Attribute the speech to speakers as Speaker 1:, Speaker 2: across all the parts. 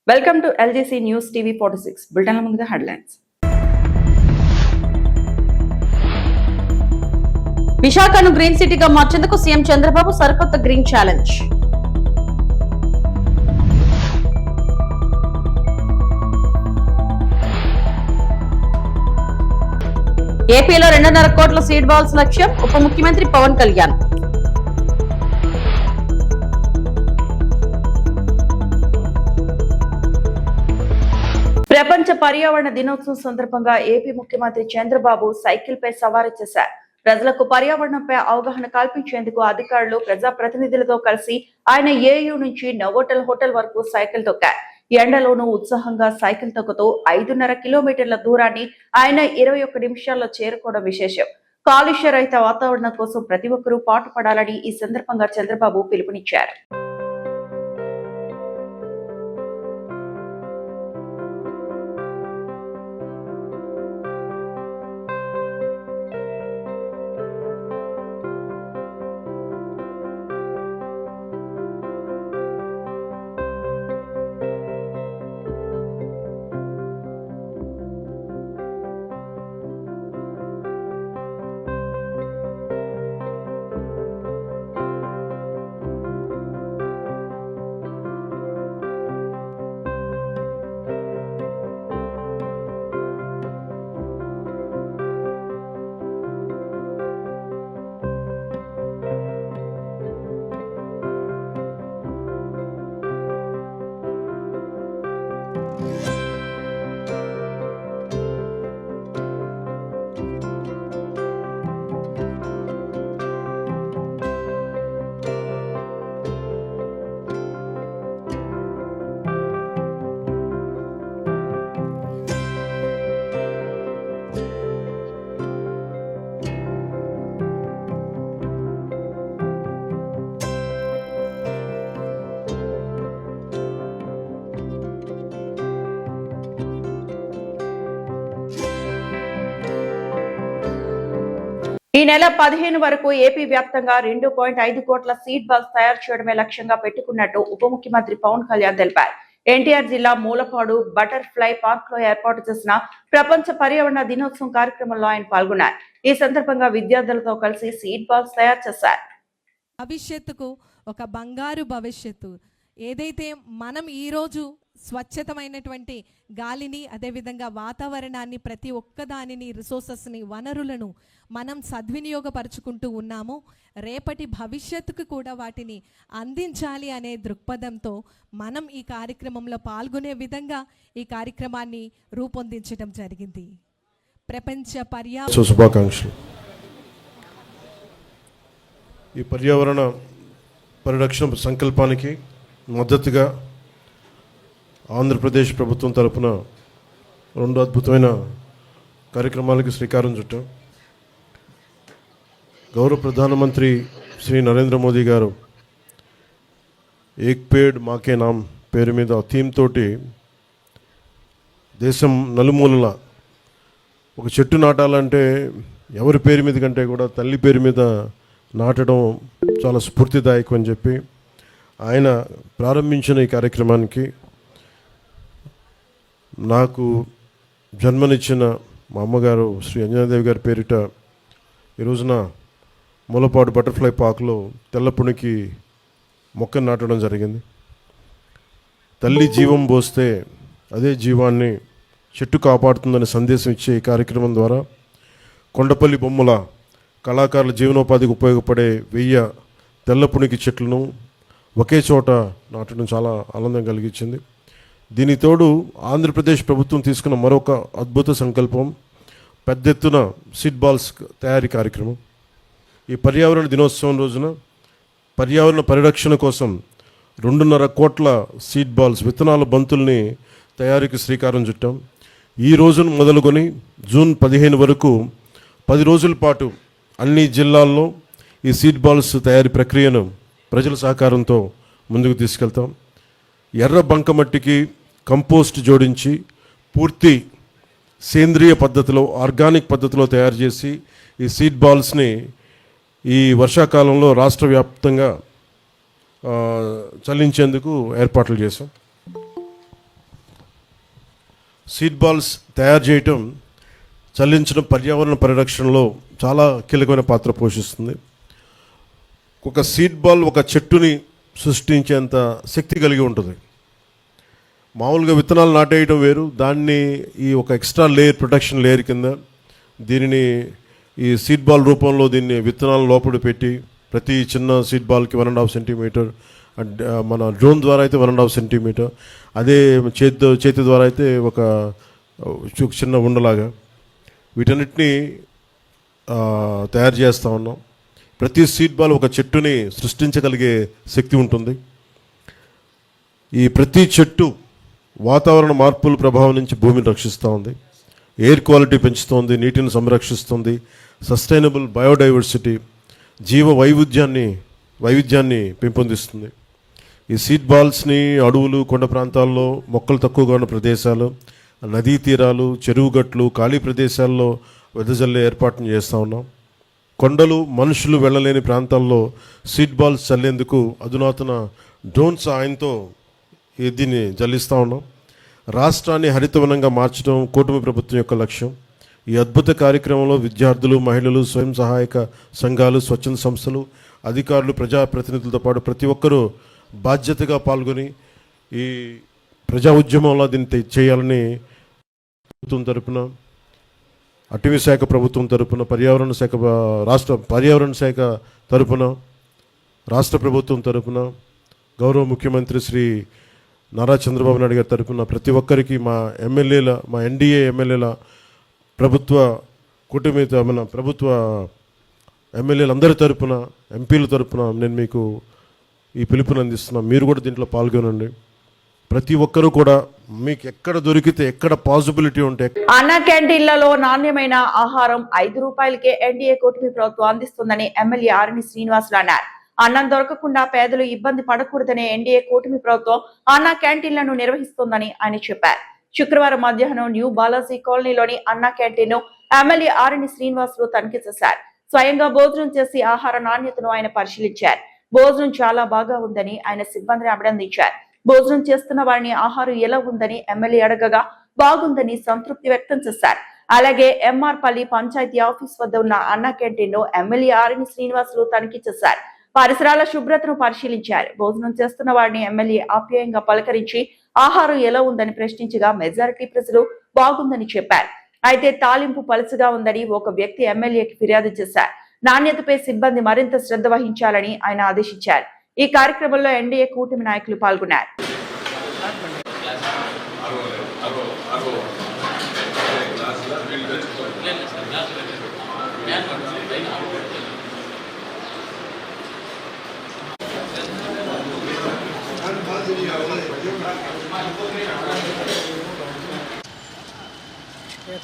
Speaker 1: Welcome to LGC news TV 46 బులెటిన్ల ముందుగా headlines.
Speaker 2: విశాఖను green సిటీగా మార్చేందుకు సీఎం చంద్రబాబు సరికొత్త గ్రీన్ ఛాలెంజ్. ఏపీలో 2.5 కోట్ల సీడ్ బాల్స్ లక్ష్యం ఉప ముఖ్యమంత్రి పవన్ కళ్యాణ్.
Speaker 1: ప్రపంచ పర్యావరణ దినోత్సవం సందర్భంగా ఏపీ ముఖ్యమంత్రి చంద్రబాబు సైకిల్ పై సవారీ చేశారు. ప్రజలకు పర్యావరణంపై అవగాహన కల్పించేందుకు అధికారులు ప్రజాప్రతినిధులతో కలిసి ఆయన ఏయూ నుంచి నవోటల్ హోటల్ వరకు సైకిల్ తొక్కారు. ఎండలోనూ ఉత్సాహంగా సైకిల్ తొక్కుతూ 5.5 కిలోమీటర్ల దూరాన్ని ఆయన 21 నిమిషాల్లో చేరుకోవడం విశేషం. కాలుష్య రహిత వాతావరణం కోసం ప్రతి ఒక్కరూ పాటుపడాలని ఈ సందర్భంగా చంద్రబాబు పిలుపునిచ్చారు. ఈ నెల 15 వరకు ఏపీ వ్యాప్తంగా 2.5 కోట్ల సీడ్ బాల్స్ తయారు చేయడమే లక్ష్యంగా పెట్టుకున్నట్టు ఉప ముఖ్యమంత్రి పవన్ కళ్యాణ్ తెలిపారు. ఎన్టీఆర్ జిల్లా మూలపాడు బటర్ఫ్లై పార్క్ లో ఏర్పాటు చేసిన ప్రపంచ పర్యావరణ దినోత్సవం కార్యక్రమంలో ఆయన పాల్గొన్నారు. ఈ సందర్భంగా విద్యార్థులతో కలిసి సీడ్ బాల్స్ తయారు చేశారు.
Speaker 3: భవిష్యత్తుకు ఒక బంగారు భవిష్యత్తు ఏదైతే మనం ఈరోజు స్వచ్ఛతమైనటువంటి గాలిని, అదేవిధంగా వాతావరణాన్ని, ప్రతి ఒక్కదానిని, రిసోర్సెస్ని, వనరులను మనం సద్వినియోగపరుచుకుంటూ ఉన్నాము. రేపటి భవిష్యత్తుకు కూడా వాటిని అందించాలి అనే దృక్పథంతో మనం ఈ కార్యక్రమంలో పాల్గొనే విధంగా ఈ కార్యక్రమాన్ని రూపొందించడం జరిగింది. ప్రపంచ
Speaker 4: శుభాకాంక్షలు. ఈ పర్యావరణ పరిరక్షణ సంకల్పానికి మద్దతుగా ఆంధ్రప్రదేశ్ ప్రభుత్వం తరపున 2 అద్భుతమైన కార్యక్రమాలకి శ్రీకారం చుట్టాం. గౌరవ ప్రధానమంత్రి శ్రీ నరేంద్ర మోదీ గారు ఏక్ పేడ్ మాకే నామ్ పేరు మీద థీమ్ తోటి దేశం నలుమూలల ఒక చెట్టు నాటాలంటే ఎవరి పేరు మీద కంటే కూడా తల్లి పేరు మీద నాటడం చాలా స్ఫూర్తిదాయకం అని చెప్పి ఆయన ప్రారంభించిన ఈ కార్యక్రమానికి నాకు జన్మనిచ్చిన మా అమ్మగారు శ్రీ అంజనాదేవి గారి పేరిట ఈ రోజున మూలపాడు బటర్ఫ్లై పార్క్లో తెల్లపునికి మొక్క నాటడం జరిగింది. తల్లి జీవం పోస్తే అదే జీవాన్ని చెట్టు కాపాడుతుందనే సందేశం ఇచ్చే ఈ కార్యక్రమం ద్వారా కొండపల్లి బొమ్మల కళాకారుల జీవనోపాధికి ఉపయోగపడే 1000 తెల్లపునికి చెట్లను ఒకే చోట నాటడం చాలా ఆనందం కలిగించింది. దీనికి తోడు ఆంధ్రప్రదేశ్ ప్రభుత్వం తీసుకున్న మరొక అద్భుత సంకల్పం పెద్ద ఎత్తున సీడ్ బాల్స్ తయారీ కార్యక్రమం. ఈ పర్యావరణ దినోత్సవం రోజున పర్యావరణ పరిరక్షణ కోసం 2.5 కోట్ల సీడ్ బాల్స్ విత్తనాల బంతుల్ని తయారీకి శ్రీకారం చుట్టాం. ఈ రోజును మొదలుకొని జూన్ 15 వరకు 10 రోజుల పాటు అన్ని జిల్లాల్లో ఈ సీడ్ బాల్స్ తయారీ ప్రక్రియను ప్రజల సహకారంతో ముందుకు తీసుకెళ్తాం. ఎర్ర బంకమట్టికి కంపోస్ట్ జోడించి పూర్తి సేంద్రియ పద్ధతిలో, ఆర్గానిక్ పద్ధతిలో తయారు చేసి ఈ సీడ్ బాల్స్ని ఈ వర్షాకాలంలో రాష్ట్ర వ్యాప్తంగా చల్లించేందుకు ఏర్పాట్లు చేశాం. సీడ్ బాల్స్ తయారు చేయటం, చల్లించడం పర్యావరణ పరిరక్షణలో చాలా కీలకమైన పాత్ర పోషిస్తుంది. ఒక సీడ్ బాల్ ఒక చెట్టుని సృష్టించేంత శక్తి కలిగి ఉంటుంది. మామూలుగా విత్తనాలు నాటేయడం వేరు, దాన్ని ఈ ఒక ఎక్స్ట్రా లేయర్, ప్రొటెక్షన్ లేయర్ కింద దీనిని ఈ సీడ్ బాల్ రూపంలో దీన్ని విత్తనాలు లోపల పెట్టి ప్రతి చిన్న సీడ్ బాల్కి 1.5 సెంటీమీటర్, అండ్ మన డ్రోన్ ద్వారా అయితే 1.5 సెంటీమీటర్, అదే చేతి ద్వారా అయితే ఒక చిన్న ఉండలాగా వీటన్నిటిని తయారు చేస్తూ ఉన్నాం. ప్రతి సీడ్ బాల్ ఒక చెట్టుని సృష్టించగలిగే శక్తి ఉంటుంది. ఈ ప్రతి చెట్టు వాతావరణ మార్పుల ప్రభావం నుంచి భూమిని రక్షిస్తూ ఉంది, ఎయిర్ క్వాలిటీ పెంచుతోంది, నీటిని సంరక్షిస్తుంది, సస్టైనబుల్ బయోడైవర్సిటీ, జీవ వైవిధ్యాన్ని పెంపొందిస్తుంది. ఈ సీడ్ బాల్స్ని అడవులు, కొండ ప్రాంతాల్లో, మొక్కలు తక్కువగా ఉన్న ప్రదేశాలు, నదీ తీరాలు, చెరువు గట్లు, ఖాళీ ప్రదేశాల్లో వెదజల్లే ఏర్పాటును చేస్తూ ఉన్నాం. కొండలు, మనుషులు వెళ్ళలేని ప్రాంతాల్లో సీడ్ బాల్స్ చల్లేందుకు అధునాతన డ్రోన్ సహాయంతో దీన్ని జల్లిస్తూ ఉన్నాం. రాష్ట్రాన్ని హరితవనంగా మార్చడం కూటమి ప్రభుత్వం యొక్క లక్ష్యం. ఈ అద్భుత కార్యక్రమంలో విద్యార్థులు, మహిళలు, స్వయం సహాయక సంఘాలు, స్వచ్ఛంద సంస్థలు, అధికారులు, ప్రజాప్రతినిధులతో పాటు ప్రతి ఒక్కరూ బాధ్యతగా పాల్గొని ఈ ప్రజా ఉద్యమంలో దీన్ని చేయాలని ప్రభుత్వం తరపున, అటవీ శాఖ ప్రభుత్వం తరపున, రాష్ట్ర పర్యావరణ శాఖ తరపున, రాష్ట్ర ప్రభుత్వం తరపున, గౌరవ ముఖ్యమంత్రి శ్రీ నారా చంద్రబాబు నాయుడు గారి తరపున ప్రతి ఒక్కరికి, మా ఎన్డీఏ ఎమ్మెల్యేల, మన ప్రభుత్వ ఎమ్మెల్యేలందరి తరపున, ఎంపీల తరపున నేను మీకు ఈ పిలుపుని అందిస్తున్నాను. మీరు కూడా దీంట్లో పాల్గొనండి. ప్రతి ఒక్కరూ కూడా మీకు ఎక్కడ దొరికితే, ఎక్కడ పాసిబిలిటీ ఉంటే.
Speaker 1: అన్నా క్యాంటీన్లలో నాణ్యమైన ఆహారం 5 రూపాయలకే ఎన్డీఏ కూటమి ప్రభుత్వం అందిస్తుందని ఎమ్మెల్యే ఆరణి శ్రీనివాసులు అన్నారు. అన్నం దొరకకుండా పేదలు ఇబ్బంది పడకూడదనే ఎన్డీఏ కూటమి ప్రభుత్వం అన్నా క్యాంటీన్లను నిర్వహిస్తోందని ఆయన చెప్పారు. శుక్రవారం మధ్యాహ్నం న్యూ బాలాజీ కాలనీలోని అన్నా క్యాంటీన్ ను ఎమ్మెల్యే ఆరణి శ్రీనివాసులు తనిఖీ చేశారు. స్వయంగా భోజనం చేసి ఆహార నాణ్యతను ఆయన పరిశీలించారు. భోజనం చాలా బాగా ఉందని ఆయన సిబ్బందిని అభినందించారు. భోజనం చేస్తున్న వారిని ఆహారం ఎలా ఉందని ఎమ్మెల్యే అడగగా బాగుందని సంతృప్తి వ్యక్తం చేశారు. అలాగే ఎంఆర్ పల్లి పంచాయతీ ఆఫీస్ వద్ద ఉన్న అన్నా క్యాంటీన్ ను ఎమ్మెల్యే ఆరణి శ్రీనివాసులు తనిఖీ చేశారు. పరిసరాల శుభ్రతను పరిశీలించారు. భోజనం చేస్తున్న వారిని ఎమ్మెల్యే ఆప్యాయంగా పలకరించి ఆహారం ఎలా ఉందని ప్రశ్నించగా మెజారిటీ ప్రజలు బాగుందని చెప్పారు. అయితే తాలింపు పలుచగా ఉందని ఒక వ్యక్తి ఎమ్మెల్యేకి ఫిర్యాదు చేశారు. నాణ్యతపై సిబ్బంది మరింత శ్రద్ధ వహించాలని ఆయన ఆదేశించారు. ఈ కార్యక్రమంలో ఎన్డీఏ కూటమి నాయకులు పాల్గొన్నారు.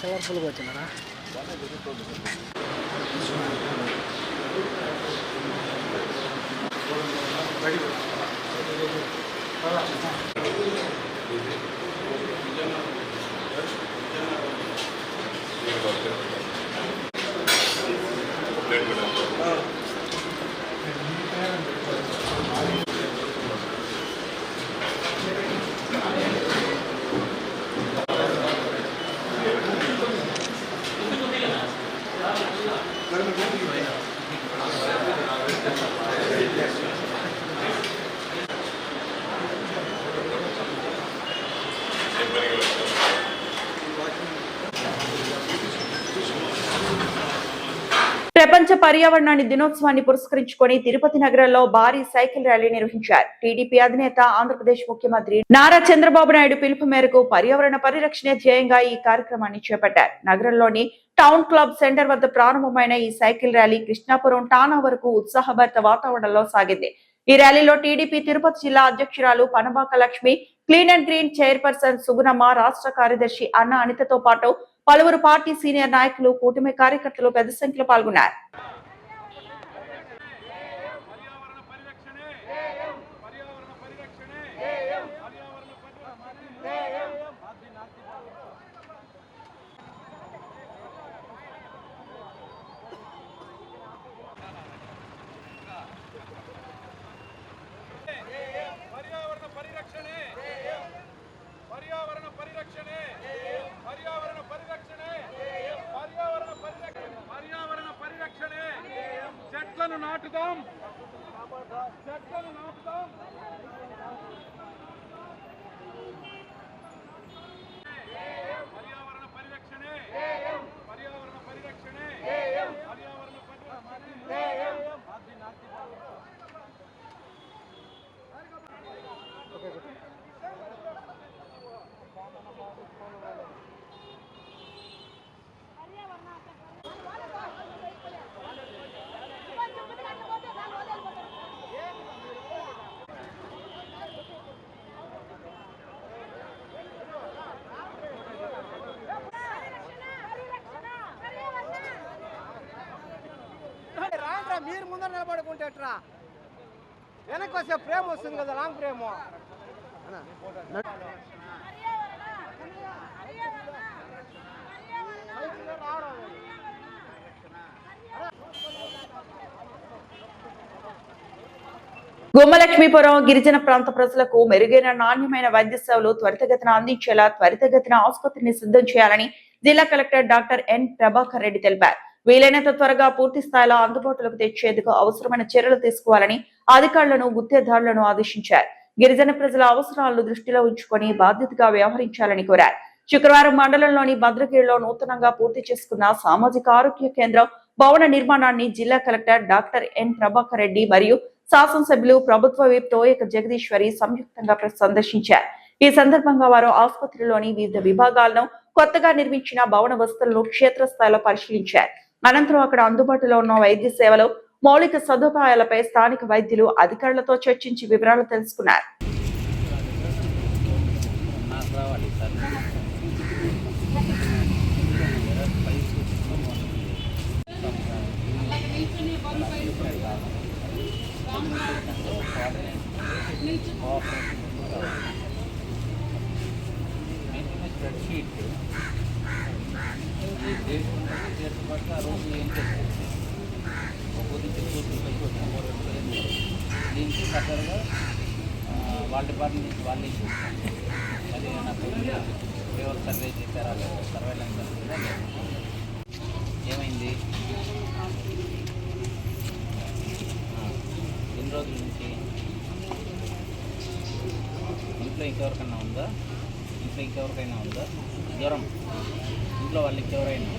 Speaker 5: కలర్ఫుల్గా వచ్చిందా? ప్రపంచ పర్యావరణాన్ని దినోత్సవాన్ని పురస్కరించుకొని తిరుపతి నగరంలో భారీ సైకిల్ ర్యాలీ నిర్వహించారు. టీడీపీ అధినేత, ఆంధ్రప్రదేశ్ ముఖ్యమంత్రి నారా చంద్రబాబు నాయుడు పిలుపు మేరకు పర్యావరణ పరిరక్షణ ధ్యేయంగా ఈ కార్యక్రమాన్ని చేపట్టారు. నగరంలోని టౌన్ క్లబ్ సెంటర్ వద్ద ప్రారంభమైన ఈ సైకిల్ ర్యాలీ కృష్ణాపురం టానా వరకు ఉత్సాహభరిత వాతావరణంలో సాగింది. ఈ ర్యాలీలో టీడీపీ తిరుపతి జిల్లా అధ్యక్షురాలు Panabaka Lakshmi, clean and green chairperson Sugunamma, రాష్ట్ర కార్యదర్శి అన్న అనితతో పాటు పలువురు పార్టీ సీనియర్ నాయకులు, కూటమి కార్యకర్తలు పెద్ద సంఖ్యలో పాల్గొన్నారు.
Speaker 6: పర్యావరణ పరిరక్షణే చెట్లను నాటుదాం, చెట్లను నాటుదాం. పర్యావరణ పరిరక్షణే, పర్యావరణ పరిరక్షణే, పర్యావరణ పరిరక్షణే.
Speaker 7: రాండ్రా, మీరు ముందర నిలబడుకుంటేట్రా వెనక్కి వస్తే ప్రేమ వస్తుంది కదా, లాంగ్ ప్రేమ.
Speaker 1: గుమ్మలక్ష్మీపురం గిరిజన ప్రాంత ప్రజలకు మెరుగైన నాణ్యమైన వైద్య సేవలు త్వరితగతిన అందించేలా త్వరితగతిన ఆసుపత్రిని సిద్ధం చేయాలని జిల్లా collector doctor N Prabhakar Reddy తెలిపారు. వీలైనంత త్వరగా పూర్తి స్థాయిలో అందుబాటులోకి తెచ్చేందుకు అవసరమైన చర్యలు తీసుకోవాలని అధికారులను గుత్తేదారులను ఆదేశించారు. గిరిజన ప్రజల అవసరాలను దృష్టిలో ఉంచుకొని బాధ్యతగా వ్యవహరించాలని కోరారు. శుక్రవారం మండలంలోని భద్రగిరిలో నూతనంగా పూర్తి చేసుకున్న సామాజిక ఆరోగ్య కేంద్రం భవన నిర్మాణాన్ని జిల్లా collector doctor N Prabhakar Reddy మరియు శాసనసభ్యులు ప్రభుత్వ విప్ తోయక జగదీశ్వరి సంయుక్తంగా సందర్శించారు. ఈ సందర్భంగా వారు ఆసుపత్రిలోని వివిధ విభాగాలను కొత్తగా నిర్మించిన భవన వసతులను క్షేత్రస్థాయిలో పరిశీలించారు. అనంతరం అక్కడ అందుబాటులో ఉన్న వైద్య సేవలు, మౌలిక సదుపాయాలపై స్థానిక వైద్యులు అధికారులతో చర్చించి వివరాలు తెలుసుకున్నారు.
Speaker 8: దీనికి సర్వర్గా వాళ్ళ డిపార్ట్మెంట్ నుంచి వాళ్ళే చూస్తారు. అది నాకు ఎవరు సర్వే చేశారా లేదు, సర్వేలెన్స్ జరిగిందా లేదు, ఏమైంది, ఎన్ని రోజుల నుంచి, ఇంట్లో ఇంకెవరికైనా ఉందా, ఇంట్లో ఇంకెవరికైనా ఉందా జ్వరం, ఇంట్లో వాళ్ళు ఇంకెవరైనా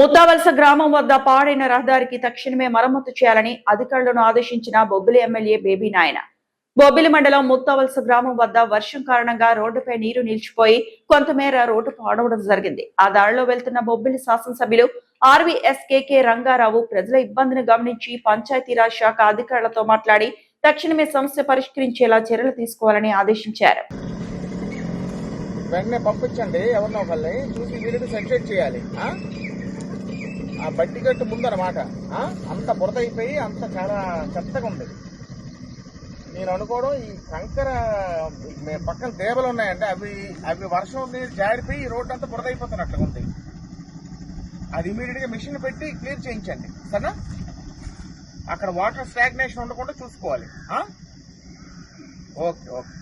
Speaker 1: ముత్తావలస గ్రామం వద్ద పాడైన రహదారికి తక్షణమే మరమ్మతు చేయాలని అధికారులను ఆదేశించిన బొబ్బిలి ఎమ్మెల్యే బేబీ నాయన. బొబ్బిలి మండలం ముత్తావలస గ్రామం వద్ద వర్షం కారణంగా రోడ్డుపై నీరు నిలిచిపోయి కొంతమేర రోడ్డు పాడవడం జరిగింది. ఆ దారిలో వెళ్తున్న బొబ్బిలి శాసనసభ్యులు ఆర్వీఎస్కేకే రంగారావు ప్రజల ఇబ్బందిని గమనించి పంచాయతీరాజ్ శాఖ అధికారులతో మాట్లాడి తక్షణమే సమస్య పరిష్కరించేలా చర్యలు తీసుకోవాలని ఆదేశించారు.
Speaker 7: వెంటనే పంపించండి, ఎవరినో ఒకళ్ళని చూసి వీరికి సెటిల్ చేయాలి. ఆ బట్టి గట్టు ముందన్నమాట అంత బురద అయిపోయి అంత చాలా చెత్తగా ఉంది. నేను అనుకోవడం ఈ కంకర పక్కన దేవలు ఉన్నాయంటే అవి వర్షం నీరు జారిపోయి ఈ రోడ్డు అంతా బురద అయిపోతున్నట్లుగా ఉంది. అది ఇమీడియట్ గా మిషన్ పెట్టి క్లియర్ చేయించండి సరేనా. అక్కడ వాటర్ స్టాగ్నేషన్ ఉండకుండా చూసుకోవాలి. Okay okay.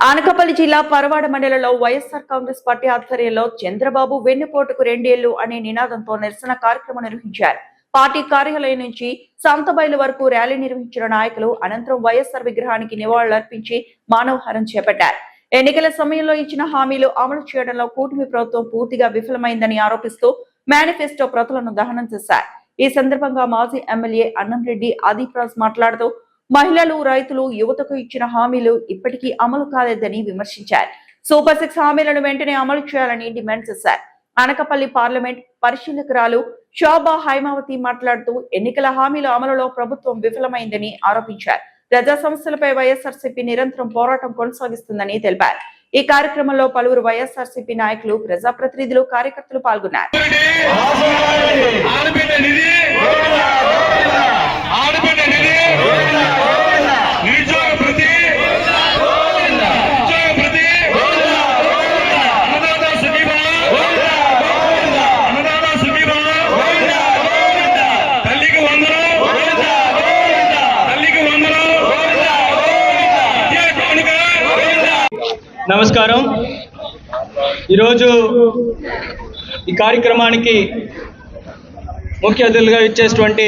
Speaker 1: అనకాపల్లి జిల్లా పరవాడ మండలంలో వైఎస్ఆర్ కాంగ్రెస్ పార్టీ ఆధ్వర్యంలో చంద్రబాబు వెన్నుపోటుకు 2 ఏళ్లు అనే నినాదంతో నిరసన కార్యక్రమం నిర్వహించారు. పార్టీ కార్యాలయం నుంచి సంతబైలు వరకు ర్యాలీ నిర్వహించిన నాయకులు అనంతరం వైఎస్ఆర్ విగ్రహానికి నివాళులర్పించి మానవహారం చేపట్టారు. ఎన్నికల సమయంలో ఇచ్చిన హామీలు అమలు చేయడంలో కూటమి ప్రభుత్వం పూర్తిగా విఫలమైందని ఆరోపిస్తూ మేనిఫెస్టో ప్రతులను దహనం చేశారు. ఈ సందర్భంగా మాజీ ఎమ్మెల్యే అన్నంరెడ్డి ఆదిప్రాజ్ మాట్లాడుతూ మహిళలు, రైతులు, యువతకు ఇచ్చిన హామీలు ఇప్పటికీ అమలు కాలేదని విమర్శించారు. సూపర్ 6 హామీలను వెంటనే అమలు చేయాలని డిమాండ్ చేశారు. అనకాపల్లి పార్లమెంట్ పరిశీలకురాలు శోభా హైమావతి మాట్లాడుతూ ఎన్నికల హామీల అమలులో ప్రభుత్వం విఫలమైందని ఆరోపించారు. ప్రజా సమస్యలపై వైఎస్ఆర్సీపీ నిరంతరం పోరాటం కొనసాగిస్తుందని తెలిపారు. ఈ కార్యక్రమంలో పలువురు వైఎస్ఆర్సీపీ నాయకులు, ప్రజాప్రతినిధులు, కార్యకర్తలు పాల్గొన్నారు.
Speaker 9: నమస్కారం. ఈరోజు ఈ కార్యక్రమానికి ముఖ్య అతిథులుగా ఇచ్చేటువంటి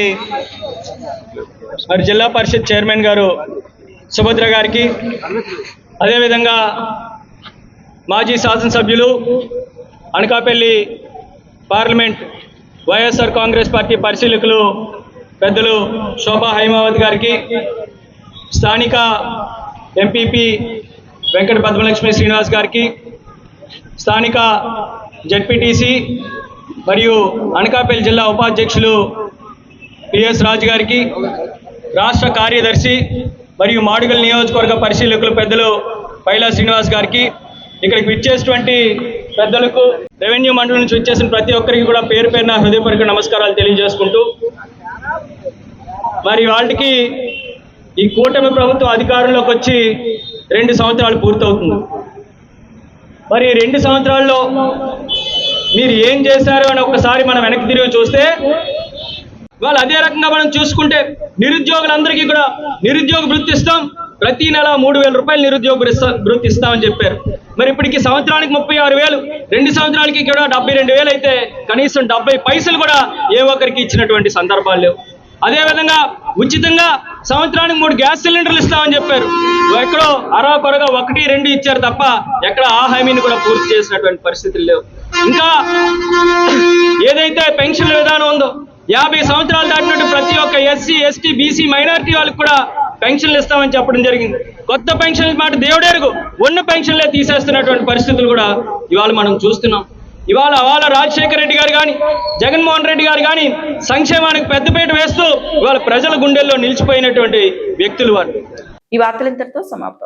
Speaker 9: మరి జిల్లా పరిషత్ చైర్మన్ గారు సుభద్ర గారికి, అదేవిధంగా మాజీ శాసనసభ్యులు అనకాపల్లి పార్లమెంట్ వైఎస్ఆర్ కాంగ్రెస్ పార్టీ పరిశీలకులు పెద్దలు శోభా హైమావత్ గారికి, స్థానిక ఎంపీపీ వెంకట పద్మలక్ష్మి శ్రీనివాస్ గారికి, స్థానిక జెడ్పీటీసీ మరియు అనకాపల్లి జిల్లా ఉపాధ్యక్షులు పిఎస్ రాజు గారికి, రాష్ట్ర కార్యదర్శి మరియు మాడుగుల నియోజకవర్గ పరిశీలకులు పెద్దలు పైలా శ్రీనివాస్ గారికి, ఇక్కడికి విచ్చేసినటువంటి పెద్దలకు, రెవెన్యూ మండలి నుంచి వచ్చేసిన ప్రతి ఒక్కరికి కూడా పేరు పేరున హృదయపూర్వక నమస్కారాలు తెలియజేసుకుంటూ, మరి వాటికి ఈ కూటమి ప్రభుత్వం అధికారంలోకి వచ్చి 2 సంవత్సరాలు పూర్తవుతుంది. మరి 2 సంవత్సరాల్లో మీరు ఏం చేశారు అని ఒక్కసారి మనం వెనక్కి తిరిగి చూస్తే, వాళ్ళు అదే రకంగా మనం చూసుకుంటే నిరుద్యోగులందరికీ కూడా నిరుద్యోగ భృతి ఇస్తాం, ప్రతి నెల 3,000 రూపాయలు నిరుద్యోగ భృతి ఇస్తామని చెప్పారు. మరి ఇప్పటికి సంవత్సరానికి 36,000, 2 సంవత్సరాలకి కూడా 72,000 అయితే కనీసం 70 పైసలు కూడా ఏ ఒక్కరికి ఇచ్చినటువంటి సందర్భాలు లేవు. అదేవిధంగా ఉచితంగా సంవత్సరానికి 3 గ్యాస్ సిలిండర్లు ఇస్తామని చెప్పారు. ఎక్కడో అరవకొరగా 1, 2 ఇచ్చారు తప్ప ఎక్కడ ఆ హామీని కూడా పూర్తి చేసినటువంటి పరిస్థితులు లేవు. ఇంకా ఏదైతే పెన్షన్ల విధానం ఉందో, 50 సంవత్సరాలు దాటినట్టు ప్రతి ఒక్క ఎస్సీ, ఎస్టీ, బీసీ, మైనారిటీ వాళ్ళకి కూడా పెన్షన్లు ఇస్తామని చెప్పడం జరిగింది. కొత్త పెన్షన్ల మాట దేవుడెరుగు, ఉన్న పెన్షన్లే తీసేస్తున్నటువంటి పరిస్థితులు కూడా ఇవాళ మనం చూస్తున్నాం. ఇవాళ రాజశేఖర రెడ్డి గారు కానీ, జగన్మోహన్ రెడ్డి గారు కానీ సంక్షేమానికి పెద్దపీట వేస్తూ ఇవాళ ప్రజల గుండెల్లో నిలిచిపోయినటువంటి వ్యక్తులు వారు.
Speaker 1: ఈ వార్తలు ఇంతటితో సమాప్తం.